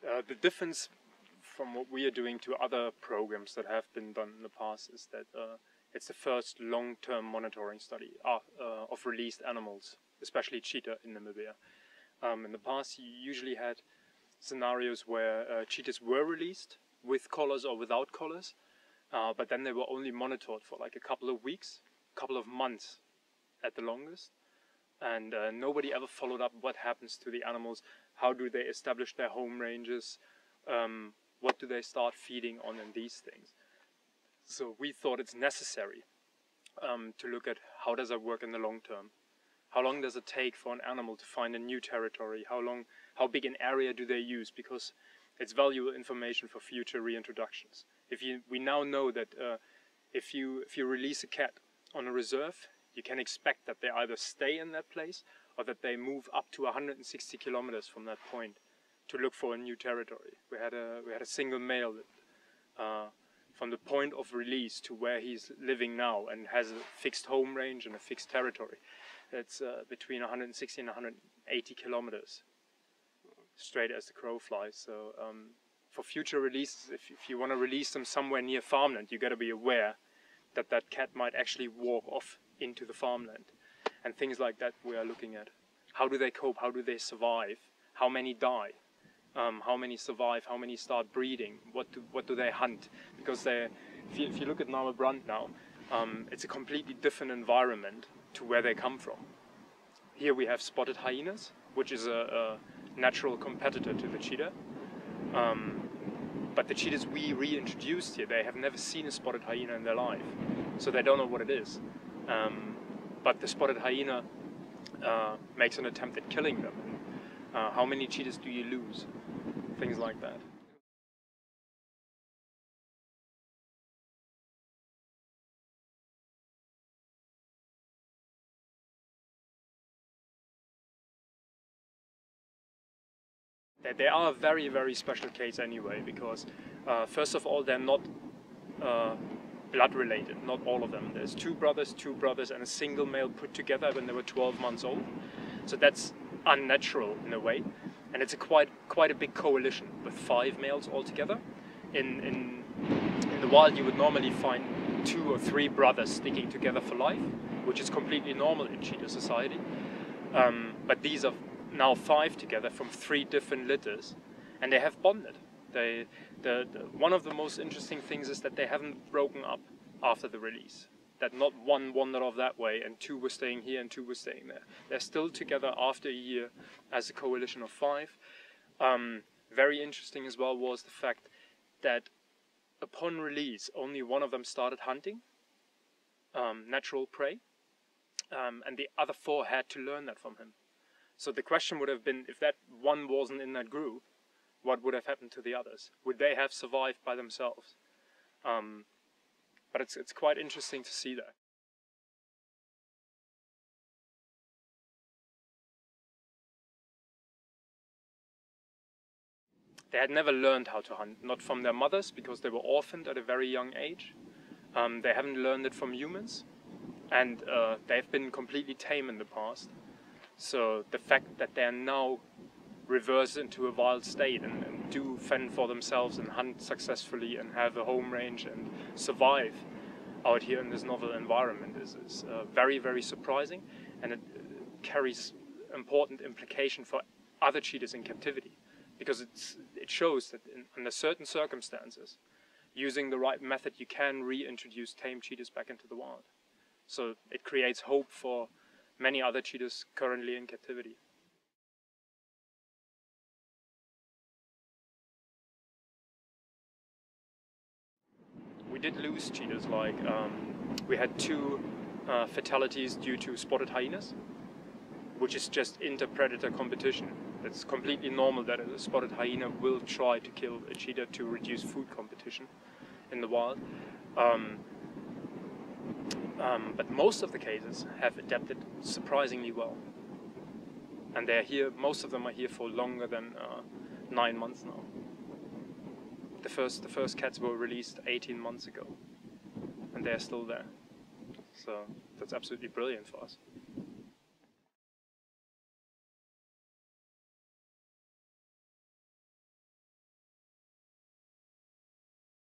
The difference from what we are doing to other programs that have been done in the past is that it's the first long-term monitoring study of released animals, especially cheetah in Namibia. In the past, you usually had scenarios where cheetahs were released with collars or without collars, but then they were only monitored for like a couple of weeks, couple of months at the longest, and nobody ever followed up what happens to the animals, how do they establish their home ranges, what do they start feeding on, and these things. So we thought it's necessary to look at how does that work in the long term. How long does it take for an animal to find a new territory? How big an area do they use? Because it's valuable information for future reintroductions. We now know that if you release a cat on a reserve, you can expect that they either stay in that place or that they move up to 160 kilometers from that point to look for a new territory. We had a single male that, from the point of release to where he's living now and has a fixed home range and a fixed territory. It's between 160 and 180 kilometers, straight as the crow flies. So for future releases, if you want to release them somewhere near farmland, you got to be aware that that cat might actually walk off into the farmland. And things like that we are looking at. How do they cope? How do they survive? How many die? How many survive? How many start breeding? What do they hunt? Because if you look at Namibian now, it's a completely different environment to where they come from. Here we have spotted hyenas, which is a natural competitor to the cheetah. But the cheetahs we reintroduced here, they have never seen a spotted hyena in their life, so they don't know what it is. But the spotted hyena makes an attempt at killing them. How many cheetahs do you lose? Things like that. They are a very, very special case anyway, because first of all, they're not blood related, not all of them. There's two brothers and a single male put together when they were 12 months old. So that's unnatural in a way. And it's quite a big coalition with 5 males altogether. In the wild you would normally find 2 or 3 brothers sticking together for life, which is completely normal in cheetah society. But these are now 5 together from 3 different litters, and they have bonded. One of the most interesting things is that they haven't broken up after the release. That not one wandered off that way and 2 were staying here and 2 were staying there. They're still together after a year as a coalition of 5. Very interesting as well was the fact that upon release only one of them started hunting natural prey, and the other 4 had to learn that from him. So the question would have been, if that one wasn't in that group, what would have happened to the others? Would they have survived by themselves? But it's quite interesting to see that. They had never learned how to hunt, not from their mothers, because they were orphaned at a very young age. They haven't learned it from humans, and they've been completely tame in the past. So the fact that they're now reversed into a wild state and do fend for themselves and hunt successfully and have a home range and survive out here in this novel environment is very, very surprising, and it carries important implication for other cheetahs in captivity, because it shows that under certain circumstances, using the right method, you can reintroduce tame cheetahs back into the wild. So it creates hope for many other cheetahs currently in captivity. We did lose cheetahs, like we had 2 fatalities due to spotted hyenas, which is just inter-predator competition. It's completely normal that a spotted hyena will try to kill a cheetah to reduce food competition in the wild. But most of the cases have adapted surprisingly well. And they're here, most of them are here for longer than 9 months now. The first cats were released 18 months ago, and they're still there. So that's absolutely brilliant for us.